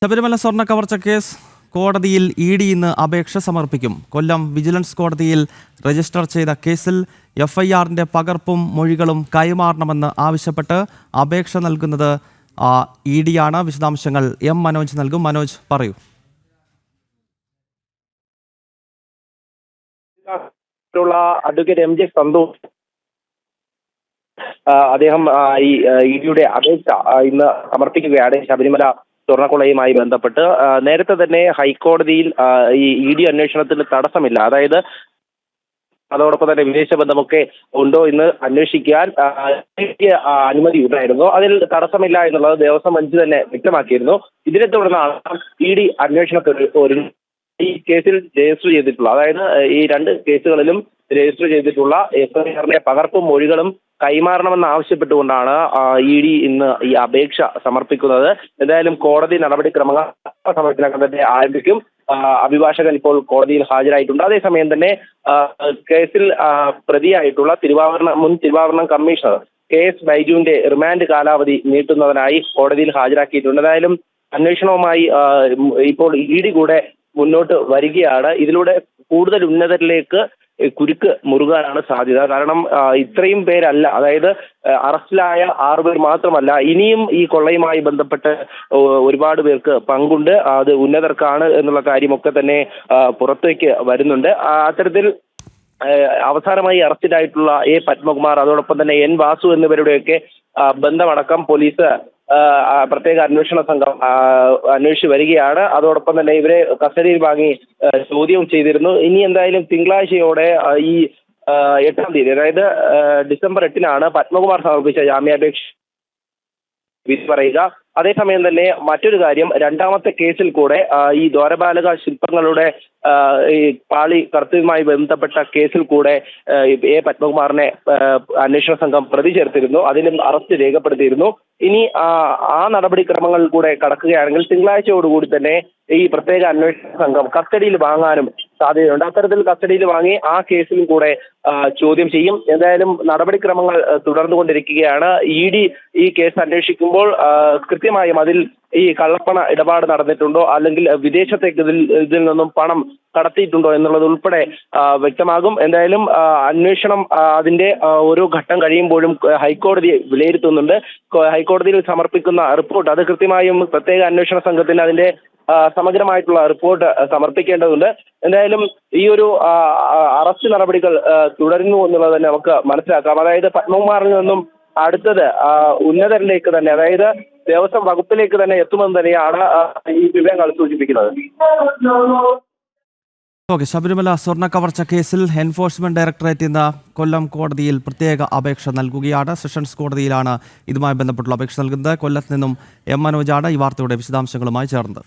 ശബരിമല സ്വർണ്ണ കവർച്ച കേസ് കോടതിയിൽ ഇ.ഡി. ഇന്ന് അപേക്ഷ സമർപ്പിക്കും. കൊല്ലം വിജിലൻസ് കോടതിയിൽ രജിസ്റ്റർ ചെയ്ത കേസിൽ എഫ്ഐആറിന്റെ പകർപ്പും മൊഴികളും കൈമാറണമെന്ന് ആവശ്യപ്പെട്ട് അപേക്ഷ നൽകുന്നത് ഇ.ഡി. ആണ്. വിശദാംശങ്ങൾ എം മനോജ് നൽകും. മനോജ്, പറയൂ. അഡ്വക്കേറ്റ് എം ജെ സന്തോഷ് അദ്ദേഹം ഈ ഇ.ഡിയുടെ അപേക്ഷ ഇന്ന് സമർപ്പിക്കുകയാണ്. ശബരിമല സ്വർണ്ണക്കൊള്ളയുമായി ബന്ധപ്പെട്ട് നേരത്തെ തന്നെ ഹൈക്കോടതിയിൽ ഈ ഇ.ഡി അന്വേഷണത്തിന് തടസ്സമില്ല, അതായത് അതോടൊപ്പം തന്നെ വിദേശ ബന്ധമൊക്കെ ഉണ്ടോ എന്ന് അന്വേഷിക്കാൻ അനുമതി ഉണ്ടായിരുന്നു. അതിൽ തടസ്സമില്ല എന്നുള്ളത് ദേവസ്വം ബെഞ്ച് തന്നെ വ്യക്തമാക്കിയിരുന്നു. ഇതിനെ തുടർന്നാണ് ഇ.ഡി അന്വേഷണത്തിന് ഈ കേസിൽ രജിസ്റ്റർ ചെയ്തിട്ടുള്ള, അതായത് ഈ രണ്ട് കേസുകളിലും രജിസ്റ്റർ ചെയ്തിട്ടുള്ള എഫ്ഐആറിന്റെ പകർപ്പും മൊഴികളും കൈമാറണമെന്ന് ആവശ്യപ്പെട്ടുകൊണ്ടാണ് ഇ.ഡി ഇന്ന് ഈ അപേക്ഷ സമർപ്പിക്കുന്നത്. എന്തായാലും കോടതി നടപടിക്രമങ്ങൾ സമയത്തിനകം തന്നെ ആരംഭിക്കും. അഭിഭാഷകൻ ഇപ്പോൾ കോടതിയിൽ ഹാജരായിട്ടുണ്ട്. അതേസമയം തന്നെ കേസിൽ പ്രതിയായിട്ടുള്ള മുൻ തിരുവാഭരണം കമ്മീഷണർ KS ബൈജുവിന്റെ റിമാൻഡ് കാലാവധി നീട്ടുന്നതിനായി കോടതിയിൽ ഹാജരാക്കിയിട്ടുണ്ട്. എന്തായാലും അന്വേഷണവുമായി ഇപ്പോൾ ഇ.ഡി കൂടെ മുന്നോട്ട് വരികയാണ്. ഇതിലൂടെ കൂടുതൽ ഉന്നതരിലേക്ക് കുരുക്ക് മുറുകാനാണ് സാധ്യത. കാരണം ഇത്രയും പേരല്ല, അതായത് അറസ്റ്റിലായ 6 പേർ മാത്രമല്ല, ഇനിയും ഈ കൊള്ളയുമായി ബന്ധപ്പെട്ട് ഒരുപാട് പേർക്ക് പങ്കുണ്ട്. അത് ഉന്നതർക്കാണ് എന്നുള്ള കാര്യമൊക്കെ തന്നെ പുറത്തേക്ക് വരുന്നുണ്ട്. അത്തരത്തിൽ അവസാനമായി അറസ്റ്റിലായിട്ടുള്ള A. പത്മകുമാർ, അതോടൊപ്പം തന്നെ N. വാസു എന്നിവരുടെയൊക്കെ ബന്ധമടക്കം പോലീസ് പ്രത്യേക അന്വേഷണ സംഘം അന്വേഷിച്ച് വരികയാണ്. അതോടൊപ്പം തന്നെ ഇവരെ കസ്റ്റഡിയിൽ വാങ്ങി ചോദ്യം ചെയ്തിരുന്നു. ഇനി എന്തായാലും തിങ്കളാഴ്ചയോടെ ഈ 8-ാം തീയതി, അതായത് ഡിസംബർ 8-നാണ് പത്മകുമാർ സമർപ്പിച്ച ജാമ്യാപേക്ഷ വിധി പറയുക. അതേസമയം തന്നെ മറ്റൊരു കാര്യം, രണ്ടാമത്തെ കേസിൽ കൂടെ ഈ ദ്വാരപാലക ശില്പങ്ങളുടെ ഈ പാളി കടത്തലുമായി ബന്ധപ്പെട്ട കേസിൽ കൂടെ A. പത്മകുമാറിനെ അന്വേഷണ സംഘം പ്രതി ചേർത്തിരുന്നു. അതിലും അറസ്റ്റ് രേഖപ്പെടുത്തിയിരുന്നു. ഇനി ആ നടപടിക്രമങ്ങൾ കൂടെ കടക്കുകയാണെങ്കിൽ തിങ്കളാഴ്ചയോടുകൂടി തന്നെ ഈ പ്രത്യേക അന്വേഷണ സംഘം കസ്റ്റഡിയിൽ വാങ്ങാനും സാധ്യതയുണ്ട്. അത്തരത്തിൽ കസ്റ്റഡിയിൽ വാങ്ങി ആ കേസിലും കൂടെ ചോദ്യം ചെയ്യും. എന്തായാലും നടപടിക്രമങ്ങൾ തുടർന്നുകൊണ്ടിരിക്കുകയാണ്. ഇ.ഡി ഈ കേസ് അന്വേഷിക്കുമ്പോൾ കൃത്യമായും അതിൽ ഈ കള്ളപ്പണ ഇടപാട് നടന്നിട്ടുണ്ടോ, അല്ലെങ്കിൽ വിദേശത്തേക്ക് ഇതിൽ നിന്നും പണം കടത്തിയിട്ടുണ്ടോ എന്നുള്ളത് ഉൾപ്പെടെ വ്യക്തമാകും. എന്തായാലും അന്വേഷണം അതിന്റെ ഓരോ ഘട്ടം കഴിയുമ്പോഴും ഹൈക്കോടതി വിലയിരുത്തുന്നുണ്ട്. ഹൈക്കോടതിയിൽ സമർപ്പിക്കുന്ന റിപ്പോർട്ട് അത് കൃത്യമായും പ്രത്യേക അന്വേഷണ സംഘത്തിന് അതിന്റെ സമഗ്രമായിട്ടുള്ള റിപ്പോർട്ട് സമർപ്പിക്കേണ്ടതുണ്ട്. എന്തായാലും ഈ ഒരു അറസ്റ്റ് നടപടികൾ തുടരുന്നു എന്നുള്ളത് തന്നെ നമുക്ക് മനസ്സിലാക്കാം. അതായത് പത്മകുമാറിൽ നിന്നും അടുത്തത് ഉന്നതരിലേക്ക് തന്നെ, അതായത് ദേവസ്വം വകുപ്പിലേക്ക് തന്നെ എത്തുമെന്ന് തന്നെയാണ് ഈ വിവരങ്ങൾ സൂചിപ്പിക്കുന്നത്. ശബരിമല സ്വർണ്ണ കവർച്ച കേസിൽ എൻഫോഴ്സ്മെന്റ് ഡയറക്ടറേറ്റ് ഇന്ന് കൊല്ലം കോടതിയിൽ പ്രത്യേക അപേക്ഷ നൽകുകയാണ്. സെഷൻസ് കോടതിയിലാണ് ഇതുമായി ബന്ധപ്പെട്ടുള്ള അപേക്ഷ നൽകുന്നത്. കൊല്ലത്ത് നിന്നും എം മനോജാണ് ഈ വാർത്തയുടെ വിശദാംശങ്ങളുമായി ചേർന്നത്.